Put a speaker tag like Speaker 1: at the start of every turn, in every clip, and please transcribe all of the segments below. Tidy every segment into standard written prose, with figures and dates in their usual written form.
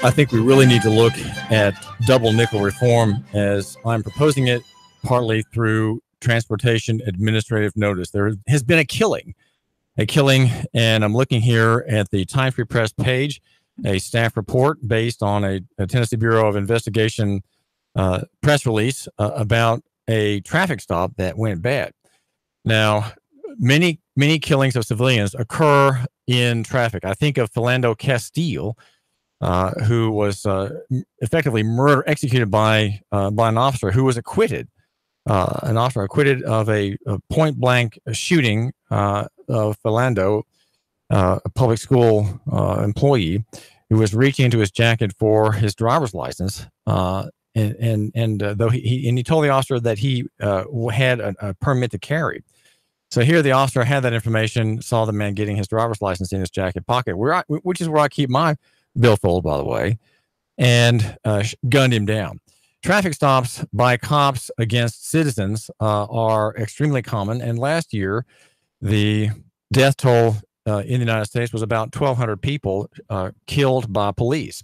Speaker 1: I think we really need to look at double nickel reform as I'm proposing it, partly through transportation administrative notice. There has been a killing, and I'm looking here at the Times Free Press page, a staff report based on a Tennessee Bureau of Investigation press release about a traffic stop that went bad. Now, many killings of civilians occur in traffic. I think of Philando Castile, who was effectively executed by an officer who was acquitted. An officer acquitted of a point blank shooting of Philando, a public school employee, who was reaching into his jacket for his driver's license. Though he told the officer that he had a permit to carry. So here the officer had that information, saw the man getting his driver's license in his jacket pocket, which is where I keep my billfold, by the way, and gunned him down. Traffic stops by cops against citizens are extremely common. And last year, the death toll in the United States was about 1,200 people killed by police.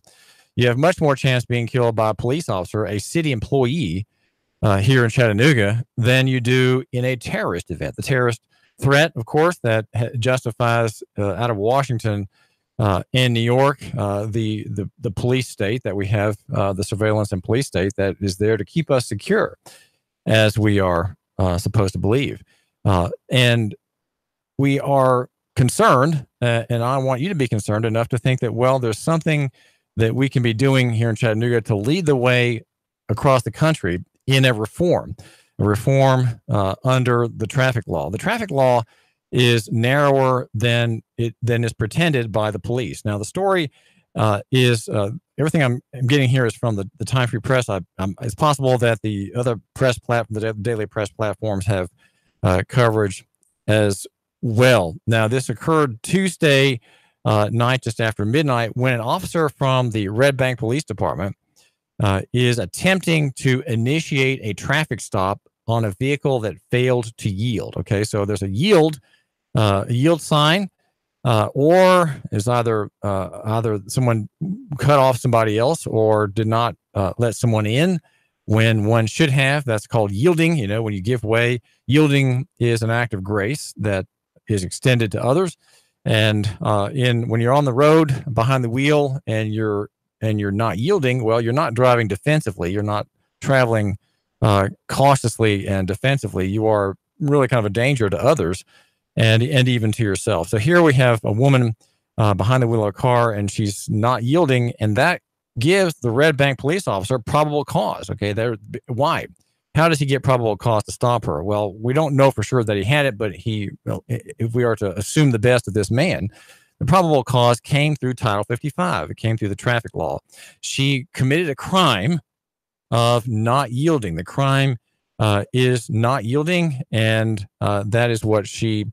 Speaker 1: You have much more chance being killed by a police officer, a city employee here in Chattanooga, than you do in a terrorist event. The terrorist threat, of course, that justifies out of Washington in New York, the police state that we have, the surveillance and police state that is there to keep us secure, as we are supposed to believe. And we are concerned, and I want you to be concerned enough to think that, well, there's something that we can be doing here in Chattanooga to lead the way across the country in a reform under the traffic law. The traffic law is narrower than is pretended by the police. Now, the story is everything I'm getting here is from the Time Free Press. It's possible that the other the daily press platforms have coverage as well. Now, this occurred Tuesday night, just after midnight, when an officer from the Red Bank Police Department is attempting to initiate a traffic stop on a vehicle that failed to yield. Okay, so there's a yield sign, or is either someone cut off somebody else or did not let someone in when one should have. That's called yielding. You know, when you give way, yielding is an act of grace that is extended to others. And when you're on the road behind the wheel and you're not yielding, well, you're not driving defensively. You're not traveling cautiously and defensively. You are really kind of a danger to others and even to yourself. So here we have a woman behind the wheel of a car, and she's not yielding, and that gives the Red Bank police officer probable cause. Okay, why? How does he get probable cause to stop her? Well, we don't know for sure that he had it, but if we are to assume the best of this man, the probable cause came through Title 55. It came through the traffic law. She committed a crime of not yielding. The crime is not yielding, and that is what she,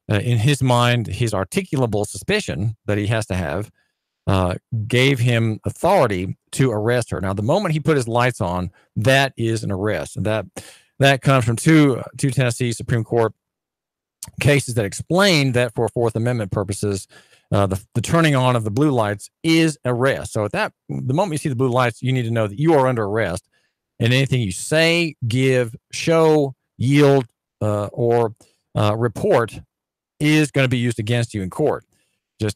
Speaker 1: in his mind, his articulable suspicion that he has to have, gave him authority to arrest her. Now, the moment he put his lights on, that is an arrest. And that comes from two Tennessee Supreme Court cases that explain that for Fourth Amendment purposes, the turning on of the blue lights is arrest. So the moment you see the blue lights, you need to know that you are under arrest, and anything you say, give, show, yield, or report is going to be used against you in court.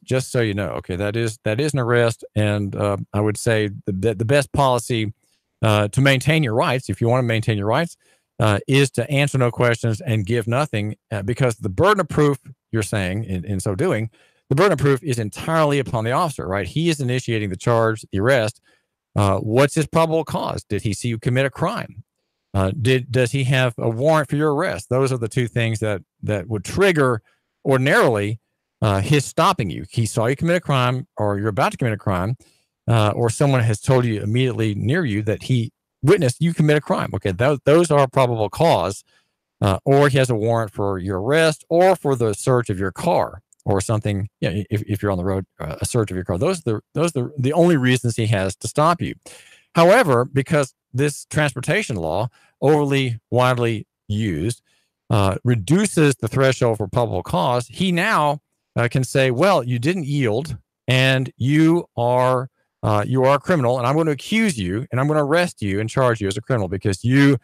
Speaker 1: Just so you know, okay, that is an arrest, and I would say the best policy to maintain your rights, if you want to maintain your rights, is to answer no questions and give nothing, because the burden of proof, you're saying, in so doing, the burden of proof is entirely upon the officer, right? He is initiating the charge, the arrest. What's his probable cause? Did he see you commit a crime? Does he have a warrant for your arrest? Those are the two things that would trigger ordinarily his stopping you. He saw you commit a crime, or you're about to commit a crime, or someone has told you immediately near you that he witnessed you commit a crime. Okay, those are probable cause, or he has a warrant for your arrest or for the search of your car or something. Yeah, if you're on the road, a search of your car. Those are the only reasons he has to stop you. However, because this transportation law, overly widely used, reduces the threshold for probable cause, he now can say, well, you didn't yield and you are you are a criminal, and I'm going to accuse you, and I'm going to arrest you and charge you as a criminal because you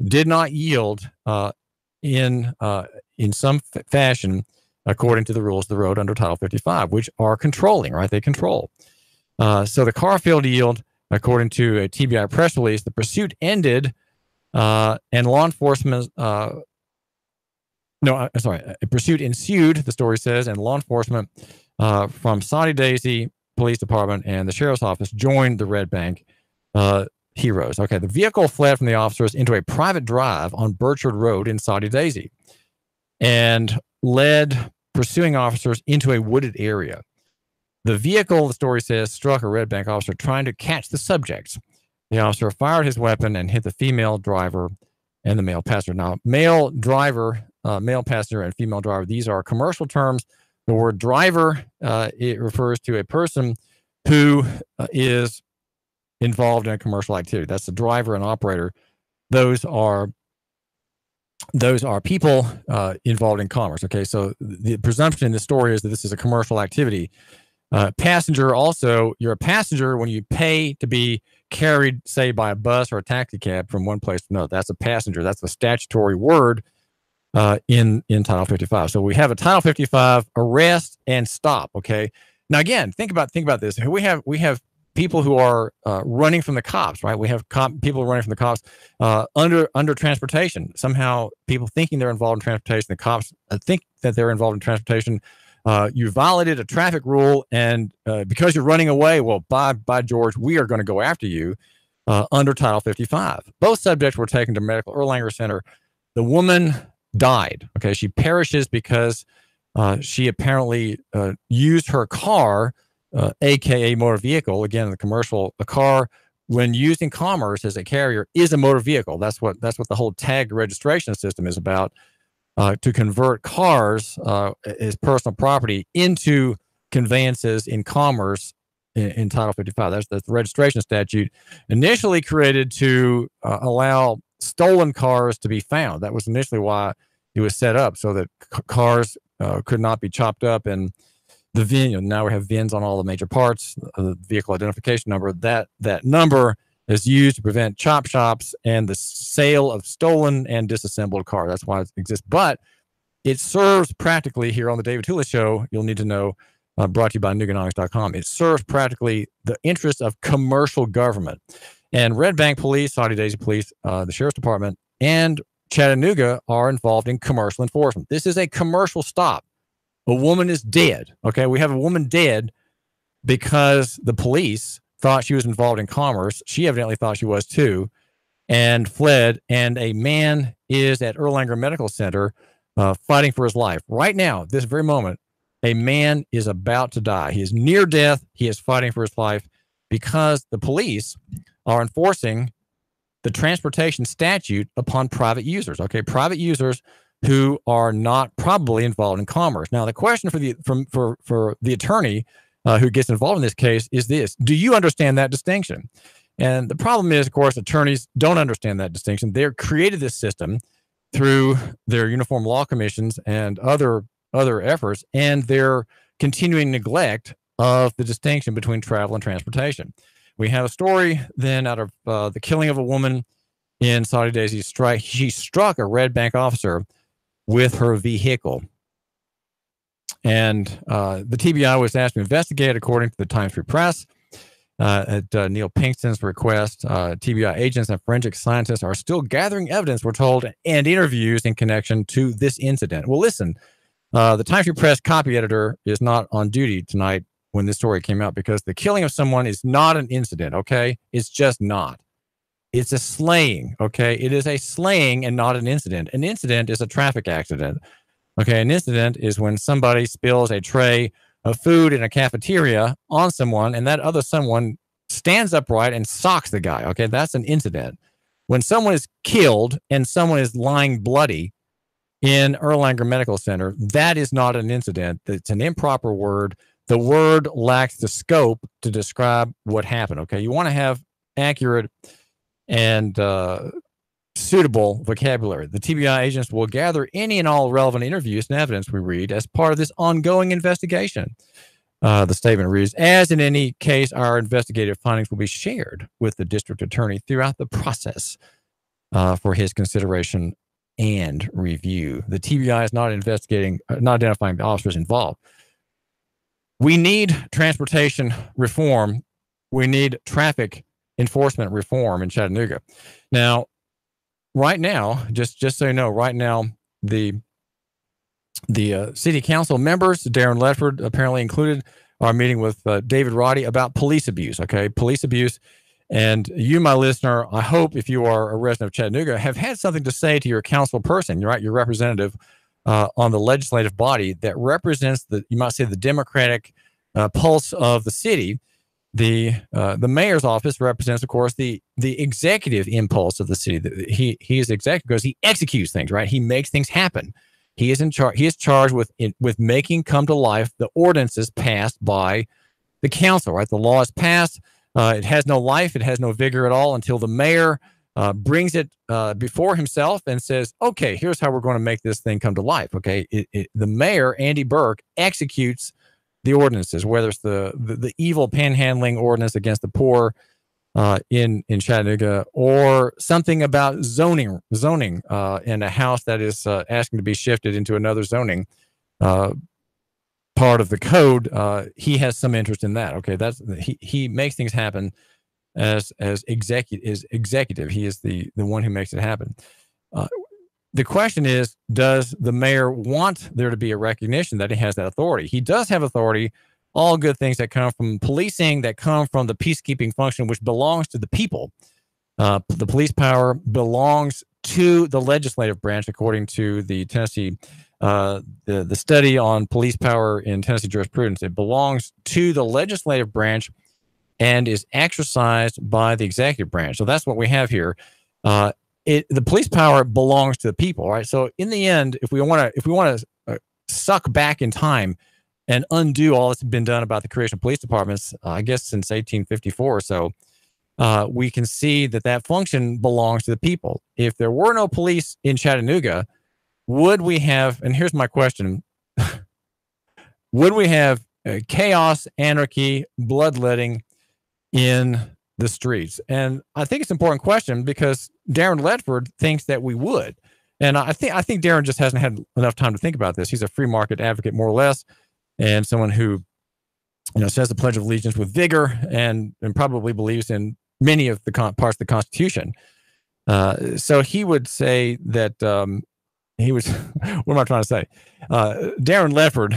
Speaker 1: did not yield in some fashion according to the rules of the road under Title 55, which are controlling, right? They control. So the car failed to yield, according to a TBI press release. The pursuit ended, and law enforcement. A pursuit ensued. The story says, and law enforcement from Saudi Daisy Police Department and the Sheriff's Office joined the Red Bank heroes. Okay, the vehicle fled from the officers into a private drive on Burchard Road in Saudi Daisy, and led pursuing officers into a wooded area. The vehicle, the story says, struck a Red Bank officer trying to catch the subjects. The officer fired his weapon and hit the female driver and the male passenger. Now, male passenger and female driver, these are commercial terms. The word driver, it refers to a person who is involved in a commercial activity. That's the driver and operator. Those are people involved in commerce. Okay, so the presumption in the story is that this is a commercial activity. Passenger, also, you're a passenger when you pay to be carried, say, by a bus or a taxi cab from one place to another. That's a passenger. That's a statutory word in Title 55. So we have a Title 55 arrest and stop. Okay. Now again, think about this. We have people who are running from the cops, right? We have people running from the cops under transportation. Somehow, people thinking they're involved in transportation. The cops think that they're involved in transportation. You violated a traffic rule, and because you're running away, well, by George, we are going to go after you under Title 55. Both subjects were taken to Medical Erlanger Center. The woman died. Okay, she perishes because she apparently used her car, aka motor vehicle. Again, a car, when used in commerce as a carrier, is a motor vehicle. That's what the whole tag registration system is about. To convert cars as personal property into conveyances in commerce in Title 55. That's the registration statute, initially created to allow stolen cars to be found. That was initially why it was set up, so that cars could not be chopped up. And the VIN, now we have VINs on all the major parts, the vehicle identification number. That number is used to prevent chop shops and the sale of stolen and disassembled cars. That's why it exists. But it serves practically, here on the David Tula Show, you'll need to know, brought to you by Nuganomics.com, it serves practically the interests of commercial government. And Red Bank Police, Saudi Daisy Police, the Sheriff's Department, and Chattanooga are involved in commercial enforcement. This is a commercial stop. A woman is dead. Okay, we have a woman dead because the police thought she was involved in commerce. She evidently thought she was too, and fled. And a man is at Erlanger Medical Center fighting for his life. Right now, this very moment, a man is about to die. He is near death. He is fighting for his life because the police are enforcing the transportation statute upon private users. Okay, private users who are not probably involved in commerce. Now, the question for the attorney who gets involved in this case is this: do you understand that distinction? And the problem is, of course, attorneys don't understand that distinction. They've created this system through their uniform law commissions and other efforts, and their continuing neglect of the distinction between travel and transportation. We have a story then out of the killing of a woman in Saudi Daisy. She struck a Red Bank officer with her vehicle. And the TBI was asked to investigate, according to the Times Free Press. At Neil Pinkston's request, TBI agents and forensic scientists are still gathering evidence, we're told, and interviews in connection to this incident. Well, listen, the Times Free Press copy editor is not on duty tonight when this story came out, because the killing of someone is not an incident, okay? It's just not. It's a slaying, okay? It is a slaying and not an incident. An incident is a traffic accident. Okay, an incident is when somebody spills a tray of food in a cafeteria on someone, and that other someone stands upright and socks the guy. Okay, that's an incident. When someone is killed and someone is lying bloody in Erlanger Medical Center, that is not an incident. It's an improper word. The word lacks the scope to describe what happened. Okay, you want to have accurate and suitable vocabulary. The TBI agents will gather any and all relevant interviews and evidence we read as part of this ongoing investigation. The statement reads, as in any case, our investigative findings will be shared with the district attorney throughout the process for his consideration and review. The TBI is not identifying the officers involved. We need transportation reform. We need traffic enforcement reform in Chattanooga. Now, right now, just so you know, right now, the city council members, Darren Ledford apparently included, are meeting with David Roddy about police abuse. Okay, police abuse. And you, my listener, I hope if you are a resident of Chattanooga, have had something to say to your council person, right? Your representative on the legislative body that represents you might say, the democratic pulse of the city. The mayor's office represents, of course, the executive impulse of the city. He is executive because he executes things, right? He makes things happen. He is in charge. He is charged with making come to life the ordinances passed by the council, right? The law is passed. It has no life. It has no vigor at all until the mayor brings it before himself and says, okay, here's how we're going to make this thing come to life. Okay. The mayor, Andy Burke, executes the ordinances, whether it's the evil panhandling ordinance against the poor in Chattanooga, or something about zoning in a house that is asking to be shifted into another zoning part of the code. He has some interest in that. Okay, he makes things happen as executive. He is the one who makes it happen. The question is, does the mayor want there to be a recognition that he has that authority? He does have authority. All good things that come from policing, that come from the peacekeeping function, which belongs to the people. The police power belongs to the legislative branch, according to the Tennessee, the study on police power in Tennessee jurisprudence. It belongs to the legislative branch and is exercised by the executive branch. So that's what we have here. The police power belongs to the people, right? So in the end, if we want to suck back in time and undo all that's been done about the creation of police departments, I guess since 1854 or so, we can see that function belongs to the people. If there were no police in Chattanooga, would we have, and here's my question, would we have chaos, anarchy, bloodletting in the streets? And I think it's an important question because Darren Ledford thinks that we would. And I think Darren just hasn't had enough time to think about this. He's a free market advocate, more or less, and someone who, says the Pledge of Allegiance with vigor and probably believes in many of the parts of the Constitution. So he would say that he was, what am I trying to say? Darren Ledford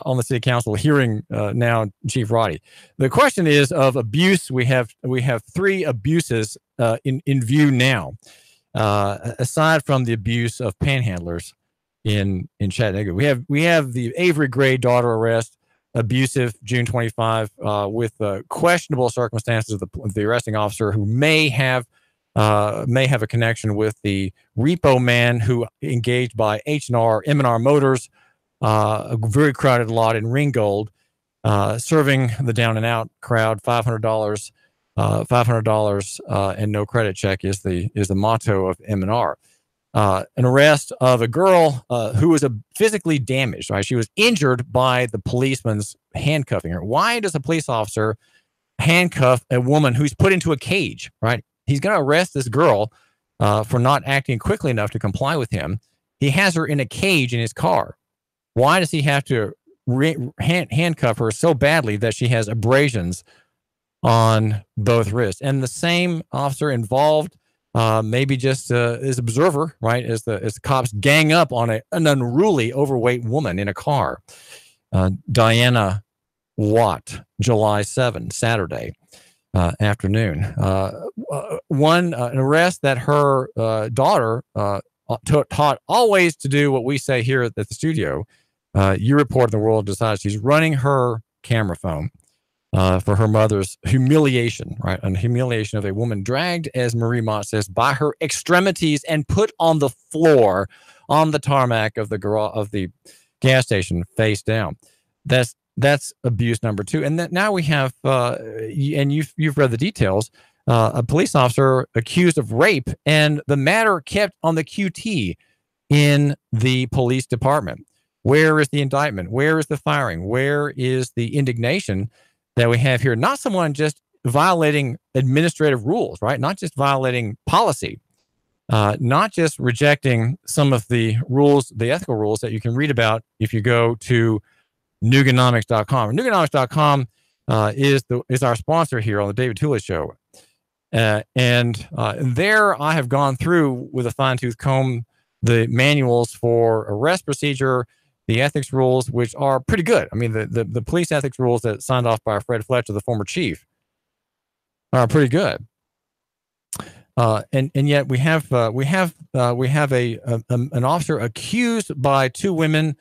Speaker 1: on the city council hearing now Chief Roddy. The question is of abuse. We have three abuses in view now, aside from the abuse of panhandlers in Chattanooga. We have the Avery Gray daughter arrest, abusive, June 25, with questionable circumstances of the arresting officer who may have a connection with the repo man who engaged by M&R Motors, a very crowded lot in Ringgold, serving the down and out crowd $500, and no credit check is the motto of M&R. An arrest of a girl who was physically damaged. Right, she was injured by the policeman's handcuffing her. Why does a police officer handcuff a woman who's put into a cage? Right, he's going to arrest this girl for not acting quickly enough to comply with him. He has her in a cage in his car. Why does he have to handcuff her so badly that she has abrasions on both wrists? And the same officer involved maybe just as observer, right, as the cops gang up on an unruly, overweight woman in a car. Diana Watt, July 7, Saturday afternoon. An arrest that her daughter taught always to do what we say here at the studio. You Report the World decides she's running her camera phone for her mother's humiliation, right? And humiliation of a woman dragged, as Marie Mott says, by her extremities and put on the floor on the tarmac of the gas station, face down. That's abuse number two. And now we have, and you've read the details, a police officer accused of rape, and the matter kept on the QT in the police department. Where is the indictment? Where is the firing? Where is the indignation that we have here? Not someone just violating administrative rules, right? Not just violating policy, not just rejecting some of the rules, the ethical rules that you can read about if you go to Nuganomics.com. Nuganomics.com is our sponsor here on the David Tula Show. And there I have gone through with a fine-tooth comb the manuals for arrest procedure, the ethics rules, which are pretty good. I mean, the police ethics rules that signed off by Fred Fletcher, the former chief, are pretty good. And yet we have an officer accused by two women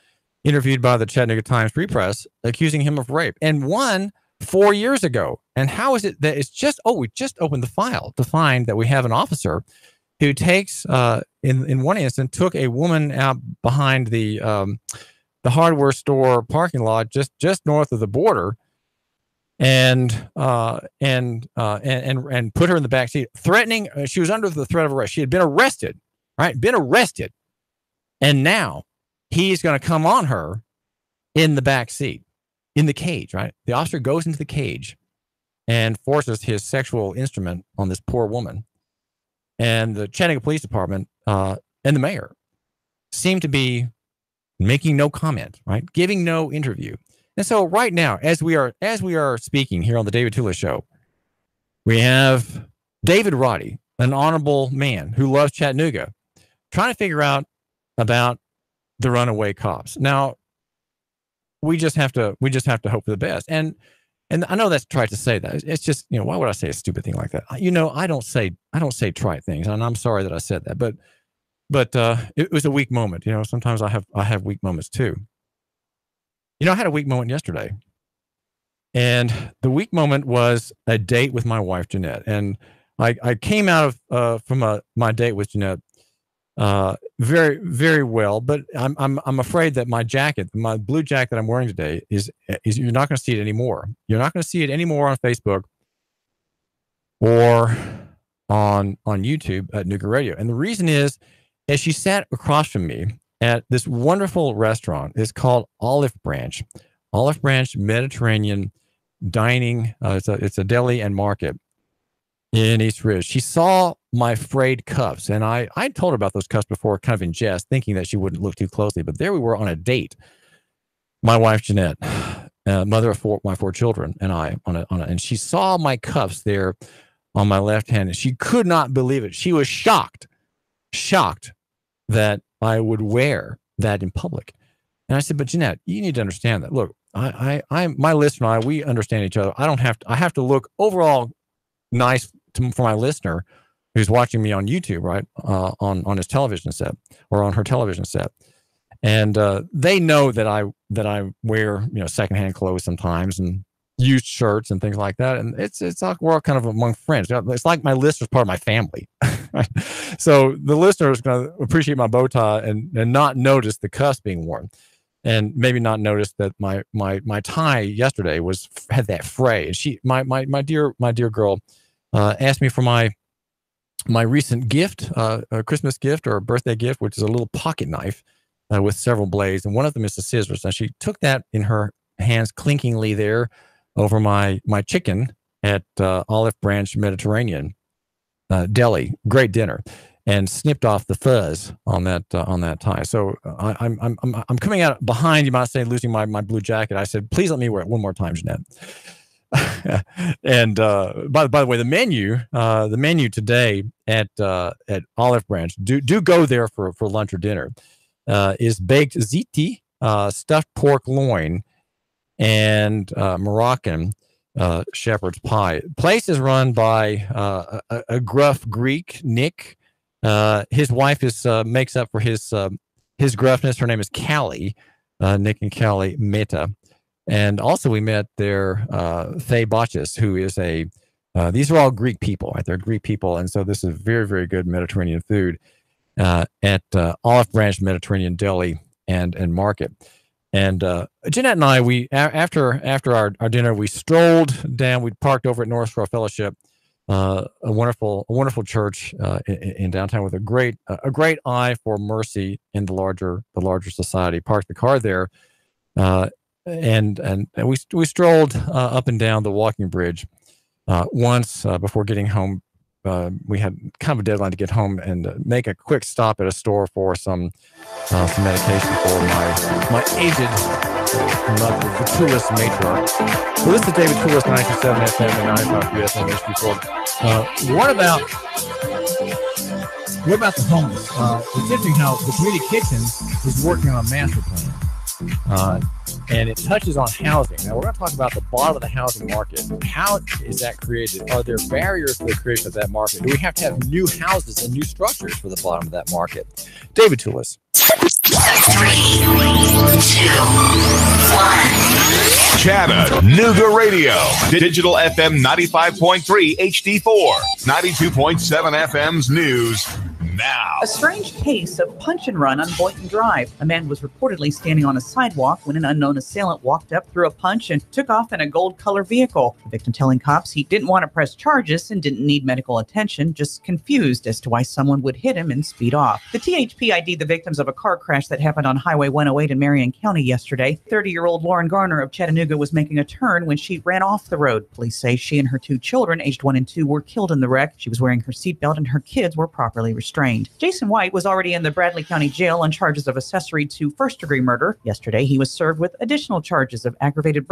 Speaker 1: interviewed by the Chattanooga Times Free Press, accusing him of rape, and one 4 years ago. And how is it that it's just, we just opened the file to find that we have an officer who takes, in one instance, took a woman out behind the hardware store parking lot just north of the border, and put her in the back seat, threatening. She was under the threat of arrest. She had been arrested, right? Been arrested, and now he's going to come on her in the back seat, in the cage, right? The officer goes into the cage and forces his sexual instrument on this poor woman. And the Chattanooga Police Department and the mayor seem to be making no comment, right? Giving no interview. And so right now, as we are speaking here on the David Tula Show, we have David Roddy, an honorable man who loves Chattanooga, trying to figure out about the runaway cops. Now, we just have to hope for the best. And I know that's trite to say that. It's just, why would I say a stupid thing like that? I don't say trite things, and I'm sorry that I said that. But it was a weak moment. Sometimes I have weak moments too. I had a weak moment yesterday, and the weak moment was a date with my wife Jeanette. And I came out of from my date with Jeanette very, very well, but I'm afraid that my jacket, my blue jacket that I'm wearing today, is you're not going to see it anymore. You're not going to see it anymore on Facebook or on YouTube at Nuga Radio. And the reason is, as she sat across from me at this wonderful restaurant, it's called Olive Branch Mediterranean Dining. It's a deli and market in East Ridge. She saw my frayed cuffs, and I told her about those cuffs before, kind of in jest, thinking that she wouldn't look too closely. But there we were on a date, my wife Jeanette, mother of my four children, and I and she saw my cuffs there on my left hand, and she could not believe it. She was shocked that I would wear that in public. And I said, "But Jeanette, you need to understand that. Look, my listener and I, we understand each other. I have to look overall nice for my listener who's watching me on YouTube, right? On his television set or on her television set. And they know that I wear, secondhand clothes sometimes and used shirts and things like that. And it's like we're all kind of among friends. It's like my listener's part of my family. So the listener is going to appreciate my bow tie and not notice the cuffs being worn, and maybe not notice that my tie yesterday had that fray. And she, my dear girl, asked me for my recent gift, a Christmas gift or a birthday gift, which is a little pocket knife with several blades, and one of them is the scissors. And she took that in her hands clinkingly there over my chicken at Olive Branch Mediterranean Deli, great dinner, and snipped off the fuzz on that tie. So I'm coming out behind, you might say, losing my blue jacket. I said, please let me wear it one more time, Jeanette. And by the way, the menu today at Olive Branch, do go there for lunch or dinner, is baked ziti, stuffed pork loin, and Moroccan shepherd's pie. Place is run by a gruff Greek, Nick. His wife makes up for his gruffness. Her name is Callie, Nick and Callie Meta. And also we met there Faye Botchis, who is these are all Greek people, right? They're Greek people. And so this is very, very good Mediterranean food at Olive Branch Mediterranean Deli and Market. And Jeanette and I, after our dinner, we strolled down. We parked over at North Shore Fellowship a wonderful church in downtown with a great eye for mercy in the larger society. Parked the car there, and we strolled up and down the walking bridge once before getting home. We had kind of a deadline to get home and make a quick stop at a store for some medication for my aged mother, the Toulis matriarch. So this is David Toulis, 97 FM and 95 US on HD4. What about the homeless? It's interesting how the community kitchen is working on a master plan. And it touches on housing. Now, we're going to talk about the bottom of the housing market. How is that created? Are there barriers to the creation of that market? Do we have to have new houses and new structures for the bottom of that market? David Toulis.
Speaker 2: 3, 2, 1.
Speaker 3: Chattanooga Radio. Digital FM 95.3 HD4. 92.7 FM's news. Now.
Speaker 4: A strange case of punch and run on Boynton Drive. A man was reportedly standing on a sidewalk when an unknown assailant walked up, threw a punch, and took off in a gold-color vehicle. The victim telling cops he didn't want to press charges and didn't need medical attention, just confused as to why someone would hit him and speed off. The THP ID'd the victims of a car crash that happened on Highway 108 in Marion County yesterday. 30-year-old Lauren Garner of Chattanooga was making a turn when she ran off the road. Police say she and her 2 children, aged 1 and 2, were killed in the wreck. She was wearing her seatbelt and her kids were properly restrained. Jason White was already in the Bradley County Jail on charges of accessory to first-degree murder. Yesterday, he was served with additional charges of aggravated